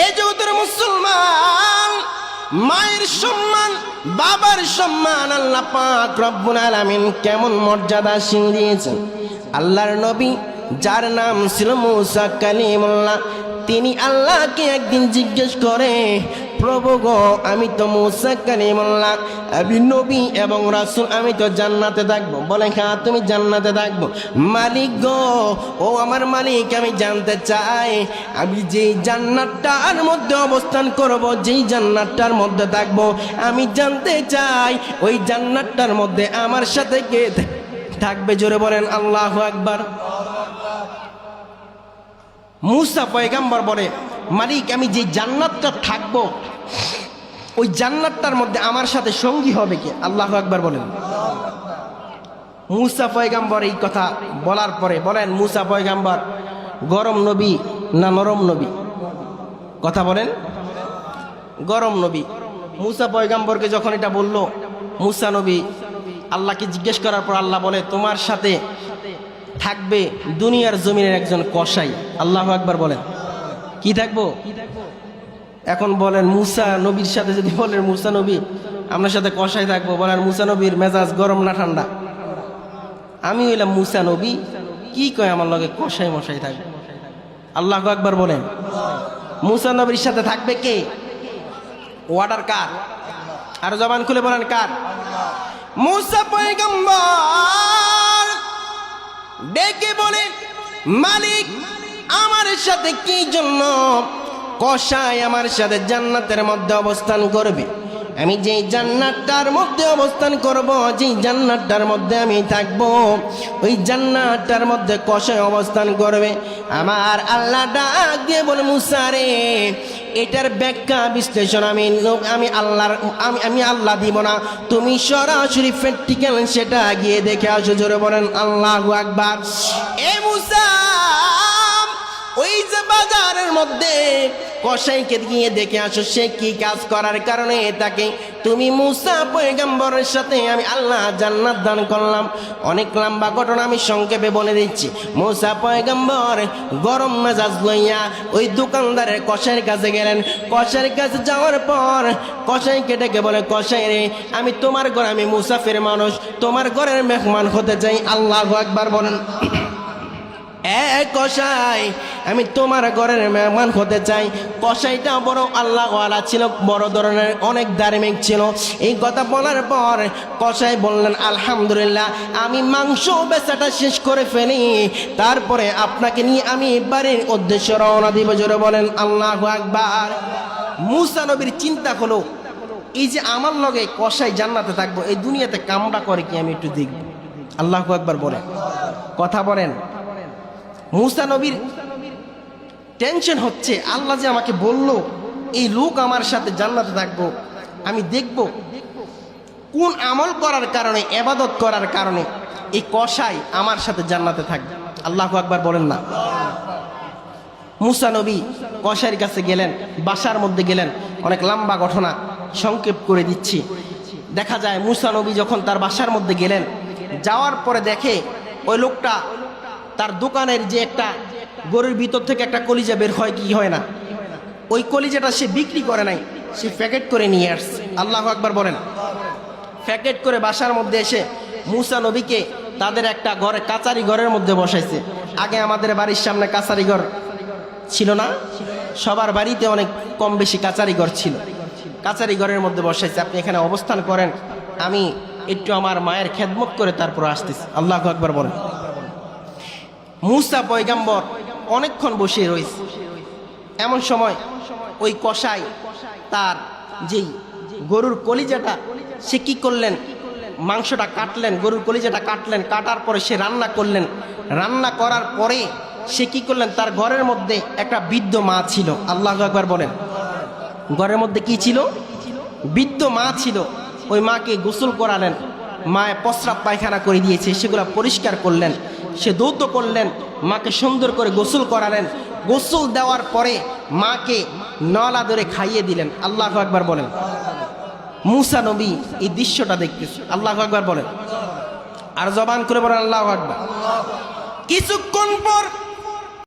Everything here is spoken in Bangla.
এই জগতের মুসলমান মায়ের সম্মান, বাবার সম্মান আল্লাহ পাক রব্বুল আলামিন কেমন মর্যাদাশীল দিয়েছেন। আল্লাহর নবী যার নাম ছিল মুসা কালিমুল্লাহ, তিনি আল্লাহকে একদিন জিজ্ঞেস করে, প্রভু গো, আমি তো মুসা কালিমুল্লাহ, আমি নবী এবং রাসূল, আমি তো জান্নাতে থাকবো। বলে, হ্যাঁ তুমি জান্নাতে থাকবো। মালিক গো, ও আমার মালিক, আমি জানতে চাই আমি যেই জান্নাতটার মধ্যে অবস্থান করব, যেই জান্নাতটার মধ্যে থাকবো, আমি জানতে চাই ওই জান্নাতটার মধ্যে আমার সাথে কে থাকবে? জোরে বলেন আল্লাহু আকবার। মুসা পয়গম্বর বলে, মালিক, আমি যে জান্নাতটা থাকবো ওই জান্নাতটার মধ্যে আমার সাথে সঙ্গী হবে কে? আল্লাহু আকবার বলেন। মুসা পয়গম্বর এই কথা বলার পরে বলেন, মুসা পয়গম্বর গরম নবী না নরম নবী? কথা বলেন। গরম নবী। মুসা পয়গম্বরকে যখন এটা বলল, মুসা নবী আল্লাহকে জিজ্ঞেস করার পর আল্লাহ বলে, তোমার সাথে থাকবে দুনিয়ার জমিনের একজন কসাই। আল্লাহু আকবার বলেন। কি থাকবো? এখন বলেন মুসা নবীর সাথে যদি বলেন, মুসা নবী আপনার সাথে কসাই থাকবো, বলেন মুসা নবীর মেজাজ গরম না ঠান্ডা? আমি হইলাম মুসা নবী, কি কয় আমার লগে কসাই মশাই থাকবে? আল্লাহু আকবার বলেন। মুসা নবীর সাথে থাকবে কে? ওয়ার্ডার কার? আর জবান খুলে বলেন কার? মুসা পয়গম্বর ডেকে বলেন, মালিক, আমার সাথে কি জন্য কসাই আমার সাথে জান্নাতের মধ্যে অবস্থান করবে? আমি যেই জান্নাতটার মধ্যে অবস্থান করব, যেই জান্নাতটার মধ্যে আমি থাকব, ওই জান্নাতটার মধ্যে কসাই অবস্থান করবে। আমার আল্লাহ ডাক দিয়ে বলে, মুসা রে, এটার ব্যাখ্যা বিশ্লেষণ আমি আল্লাহ দিব না, তুমি সরাসরি প্র্যাকটিক্যাল সেটা গিয়ে দেখে আসো। জোরে বলেন আল্লাহু আকবার। এ মুসা, ওই যে বাজারের মধ্যে কসাইকে গিয়ে দেখে আসো, সে কি কাজ করার কারণে তাকে তুমি মুসা পয়গম্বরের সাথে আমি আল্লাহ জান্নাত দান করলাম। অনেক লম্বা ঘটনা, আমি সংক্ষেপে বলে দিচ্ছি। মুসা পয়গম্বর গরম মেজাজ লইয়া ওই দোকানদারের কসাইয়ের কাছে গেলেন। কসাইয়ের কাছে যাওয়ার পর কসাইকে ডেকে বলে, কসাই রে, আমি তোমার ঘরে, আমি মুসাফির মানুষ, তোমার ঘরের মেহমান হতে চাই। আল্লাহু আকবার বলেন। কসাই, আমি তোমার ঘরের মেহমান হতে চাই। কসাইটা বড় আল্লাহওয়ালা ছিল, বড় ধরনের অনেক ধার্মিক ছিল। এই কথা বলার পর কসাই বললেন, আলহামদুলিল্লাহ, আমি মাংস বেচাটা শেষ করে ফেলি, তারপরে আপনাকে নিয়ে আমি বাড়ির উদ্দেশ্যে রওনা দিব। জোরে বলেন আল্লাহু আকবার। মুসা নবীর চিন্তা হলো, এই যে আমার লগে কসাই জান্নাতে থাকবো, এই দুনিয়াতে কামড়া করে কি আমি একটু দেখব। আল্লাহু আকবার বলেন। কথা বলেন। মুসা নবীর টেনশন হচ্ছে, আল্লাহ যে আমাকে বলল এই লোক আমার সাথে জান্নাতে থাকবো, আমি দেখব কোন আমল করার কারণে, ইবাদত করার কারণে এই কসাই আমার সাথে জান্নাতে থাকবে। আল্লাহু আকবার বলেন না। মুসা নবী কসাইয়ের কাছে গেলেন, বাসার মধ্যে গেলেন। অনেক লম্বা ঘটনা, সংক্ষেপ করে দিচ্ছি। দেখা যায় মুসা নবী যখন তার বাসার মধ্যে গেলেন, যাওয়ার পরে দেখে ওই লোকটা তার দোকানের যে একটা গরুর ভিতর থেকে একটা কলিজা বের হয়, কি হয় না, ওই কলিজাটা সে বিক্রি করে নাই, সে প্যাকেট করে নিয়ে আসছে। আল্লাহু আকবার বলেন। প্যাকেট করে বাসার মধ্যে এসে মুসা নবীকে তাদের একটা ঘরে, কাচারি ঘরের মধ্যে বসাইছে। আগে আমাদের বাড়ির সামনে কাচারি ঘর ছিল না, সবার বাড়িতে অনেক কম বেশি কাচারি ঘর ছিল। কাচারি ঘরের মধ্যে বসাইছে, আপনি এখানে অবস্থান করেন, আমি একটু আমার মায়ের খেদমত করে তারপর আসতেছি। আল্লাহু আকবার বলেন। মুসা পয়গম্বর অনেকক্ষণ বসে রয়েছে। এমন সময় ওই কসাই তার যেই গরুর কলিজাটা, সে কি করলেন, মাংসটা কাটলেন, গরুর কলিজাটা কাটলেন, কাটার পরে সে রান্না করলেন। রান্না করার পরে সে কি করলেন, তার ঘরের মধ্যে একটা বৃদ্ধ মা ছিল। আল্লাহু আকবার বলেন। ঘরের মধ্যে কি ছিল? বৃদ্ধ মা ছিল। ওই মাকে গোসল করালেন, মায়ে প্রস্রাব পায়খানা করে দিয়েছে, সেগুলো পরিষ্কার করলেন। সে দৌত করলেন, মাকে সুন্দর করে গোসল করালেন। গোসল দেওয়ার পরে মাকে নলা ধরে খাইয়ে দিলেন। আল্লাহু আকবার বলেন। মুসা নবী এই দৃশ্যটা দেখতেছে। আল্লাহু আকবার বলেন। আর জবান করে বলেন আল্লাহু আকবার। কিছুক্ষণ পর